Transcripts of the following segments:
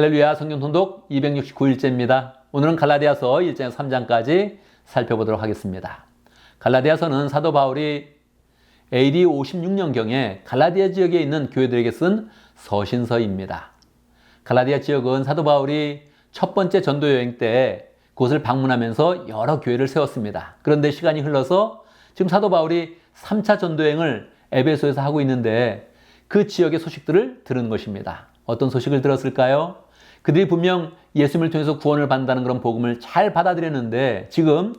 할렐루야, 성경 통독 269일째입니다. 오늘은 갈라디아서 1장에서 3장까지 살펴보도록 하겠습니다. 갈라디아서는 사도 바울이 AD 56년경에 갈라디아 지역에 있는 교회들에게 쓴 서신서입니다. 갈라디아 지역은 사도 바울이 첫 번째 전도 여행 때 그곳을 방문하면서 여러 교회를 세웠습니다. 그런데 시간이 흘러서 지금 사도 바울이 3차 전도 여행을 에베소에서 하고 있는데 그 지역의 소식들을 들은 것입니다. 어떤 소식을 들었을까요? 그들이 분명 예수님을 통해서 구원을 받는다는 그런 복음을 잘 받아들였는데 지금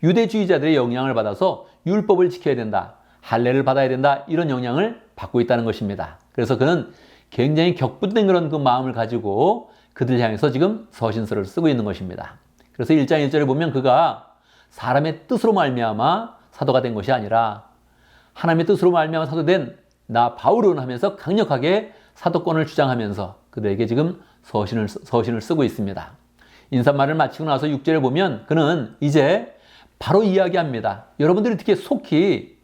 유대주의자들의 영향을 받아서 율법을 지켜야 된다, 할례를 받아야 된다, 이런 영향을 받고 있다는 것입니다. 그래서 그는 굉장히 격분된 그런 그 마음을 가지고 그들 향해서 지금 서신서를 쓰고 있는 것입니다. 그래서 1장 1절에 보면 그가 사람의 뜻으로 말미암아 사도가 된 것이 아니라 하나님의 뜻으로 말미암아 사도된 나 바울은 하면서 강력하게 사도권을 주장하면서 그들에게 지금 서신을 쓰고 있습니다. 인사말을 마치고 나서 6절에 보면 그는 이제 바로 이야기합니다. 여러분들이 어떻게 속히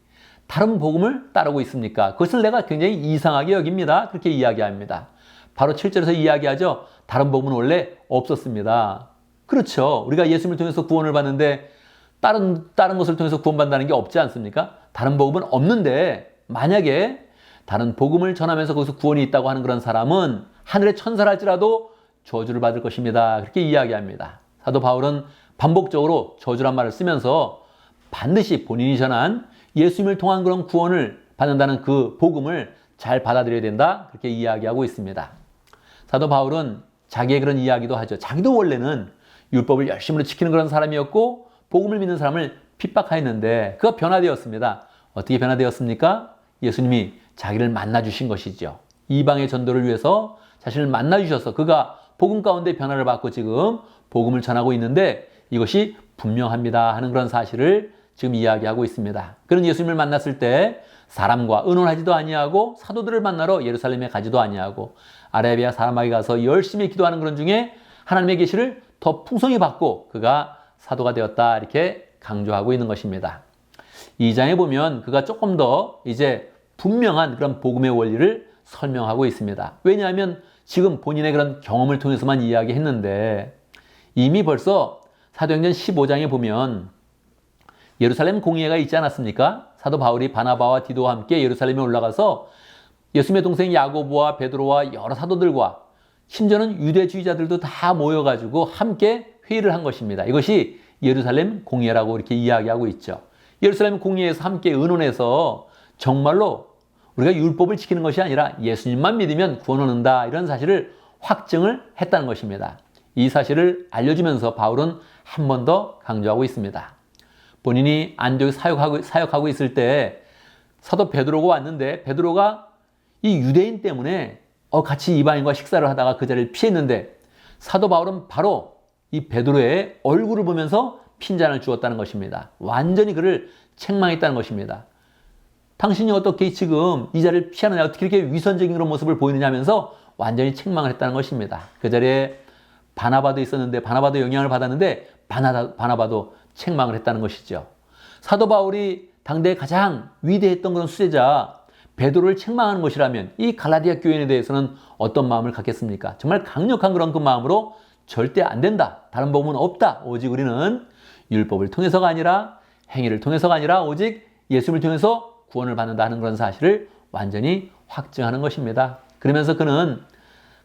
다른 복음을 따르고 있습니까? 그것을 내가 굉장히 이상하게 여깁니다. 그렇게 이야기합니다. 바로 7절에서 이야기하죠. 다른 복음은 원래 없었습니다. 그렇죠. 우리가 예수님을 통해서 구원을 받는데 다른 것을 통해서 구원받는다는 게 없지 않습니까? 다른 복음은 없는데 만약에 다른 복음을 전하면서 거기서 구원이 있다고 하는 그런 사람은 하늘의 천사랄지라도 저주를 받을 것입니다. 그렇게 이야기합니다. 사도 바울은 반복적으로 저주란 말을 쓰면서 반드시 본인이 전한 예수님을 통한 그런 구원을 받는다는 그 복음을 잘 받아들여야 된다. 그렇게 이야기하고 있습니다. 사도 바울은 자기의 그런 이야기도 하죠. 자기도 원래는 율법을 열심히 지키는 그런 사람이었고 복음을 믿는 사람을 핍박하였는데 그가 변화되었습니다. 어떻게 변화되었습니까? 예수님이 자기를 만나주신 것이죠. 이방의 전도를 위해서 자신을 만나주셔서 그가 복음 가운데 변화를 받고 지금 복음을 전하고 있는데 이것이 분명합니다 하는 그런 사실을 지금 이야기하고 있습니다. 그런 예수님을 만났을 때 사람과 의논하지도 아니하고 사도들을 만나러 예루살렘에 가지도 아니하고 아라비아 사람에게 가서 열심히 기도하는 그런 중에 하나님의 계시를 더 풍성히 받고 그가 사도가 되었다 이렇게 강조하고 있는 것입니다. 2장에 보면 그가 조금 더 이제 분명한 그런 복음의 원리를 설명하고 있습니다. 왜냐하면 지금 본인의 그런 경험을 통해서만 이야기했는데 이미 벌써 사도행전 15장에 보면 예루살렘 공회가 있지 않았습니까? 사도 바울이 바나바와 디도와 함께 예루살렘에 올라가서 예수님의 동생 야고보와 베드로와 여러 사도들과 심지어는 유대주의자들도 다 모여가지고 함께 회의를 한 것입니다. 이것이 예루살렘 공회라고 이렇게 이야기하고 있죠. 예루살렘 공회에서 함께 의논해서 정말로 우리가 율법을 지키는 것이 아니라 예수님만 믿으면 구원 얻는다 이런 사실을 확증을 했다는 것입니다. 이 사실을 알려주면서 바울은 한 번 더 강조하고 있습니다. 본인이 안디옥에 사역하고 있을 때 사도 베드로가 왔는데 베드로가 이 유대인 때문에 같이 이방인과 식사를 하다가 그 자리를 피했는데 사도 바울은 바로 이 베드로의 얼굴을 보면서 핀잔을 주었다는 것입니다. 완전히 그를 책망했다는 것입니다. 당신이 어떻게 지금 이 자리를 피하느냐, 어떻게 이렇게 위선적인 그런 모습을 보이느냐 하면서 완전히 책망을 했다는 것입니다. 그 자리에 바나바도 있었는데 바나바도 영향을 받았는데 바나바도 책망을 했다는 것이죠. 사도 바울이 당대에 가장 위대했던 그런 수제자 베드로를 책망하는 것이라면 이 갈라디아 교인에 대해서는 어떤 마음을 갖겠습니까? 정말 강력한 그런 그 마음으로 절대 안 된다. 다른 복음은 없다. 오직 우리는 율법을 통해서가 아니라 행위를 통해서가 아니라 오직 예수님을 통해서 구원을 받는다 하는 그런 사실을 완전히 확증하는 것입니다. 그러면서 그는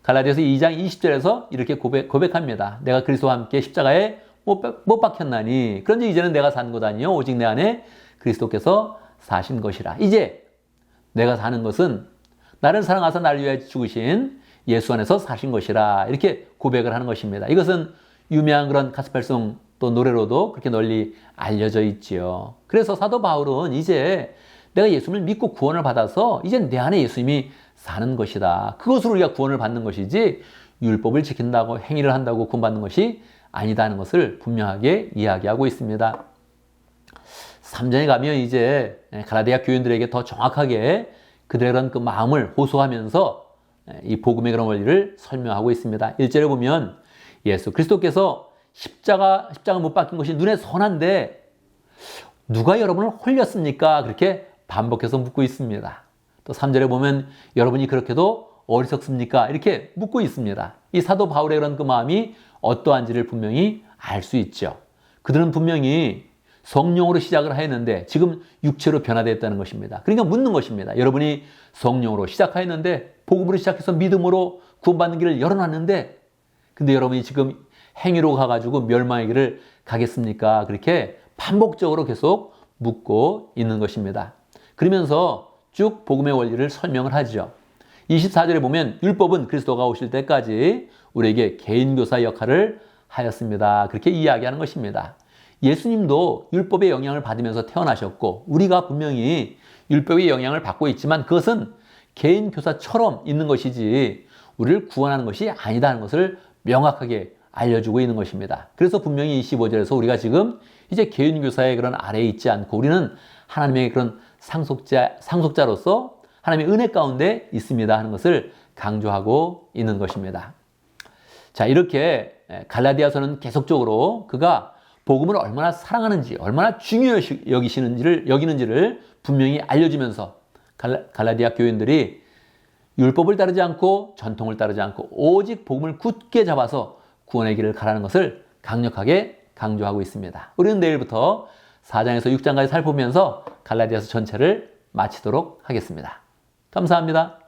갈라디아서 2장 20절에서 이렇게 고백합니다. 내가 그리스도와 함께 십자가에 못 박혔나니 그런지 이제는 내가 산 것 아니요 오직 내 안에 그리스도께서 사신 것이라. 이제 내가 사는 것은 나를 사랑하사 나를 위하여 죽으신 예수 안에서 사신 것이라 이렇게 고백을 하는 것입니다. 이것은 유명한 그런 가스펠송 또 노래로도 그렇게 널리 알려져 있지요. 그래서 사도 바울은 이제 내가 예수님을 믿고 구원을 받아서 이제 내 안에 예수님이 사는 것이다. 그것으로 우리가 구원을 받는 것이지 율법을 지킨다고 행위를 한다고 구원받는 것이 아니다는 것을 분명하게 이야기하고 있습니다. 3장에 가면 이제 갈라디아 교인들에게 더 정확하게 그들의 그런 그 마음을 호소하면서 이 복음의 그런 원리를 설명하고 있습니다. 1절에 보면 예수 그리스도께서 십자가 못 박힌 것이 눈에 선한데 누가 여러분을 홀렸습니까? 그렇게 반복해서 묻고 있습니다. 또 3절에 보면 여러분이 그렇게도 어리석습니까? 이렇게 묻고 있습니다. 이 사도 바울의 그런 그 마음이 어떠한지를 분명히 알 수 있죠. 그들은 분명히 성령으로 시작을 하였는데 지금 육체로 변화되었다는 것입니다. 그러니까 묻는 것입니다. 여러분이 성령으로 시작하였는데 복음으로 시작해서 믿음으로 구원받는 길을 열어놨는데 근데 여러분이 지금 행위로 가가지고 멸망의 길을 가겠습니까? 그렇게 반복적으로 계속 묻고 있는 것입니다. 그러면서 쭉 복음의 원리를 설명을 하죠. 24절에 보면 율법은 그리스도가 오실 때까지 우리에게 개인교사 역할을 하였습니다. 그렇게 이야기하는 것입니다. 예수님도 율법의 영향을 받으면서 태어나셨고 우리가 분명히 율법의 영향을 받고 있지만 그것은 개인교사처럼 있는 것이지 우리를 구원하는 것이 아니다는 것을 명확하게 알려주고 있는 것입니다. 그래서 분명히 25절에서 우리가 지금 이제 개인교사의 그런 아래에 있지 않고 우리는 하나님의 그런 상속자로서 하나님의 은혜 가운데 있습니다 하는 것을 강조하고 있는 것입니다. 자, 이렇게 갈라디아서는 계속적으로 그가 복음을 얼마나 사랑하는지, 얼마나 중요시 여기는지를 분명히 알려주면서 갈라디아 교인들이 율법을 따르지 않고 전통을 따르지 않고 오직 복음을 굳게 잡아서 구원의 길을 가라는 것을 강력하게 강조하고 있습니다. 우리는 내일부터 4장에서 6장까지 살펴보면서 갈라디아서 전체를 마치도록 하겠습니다. 감사합니다.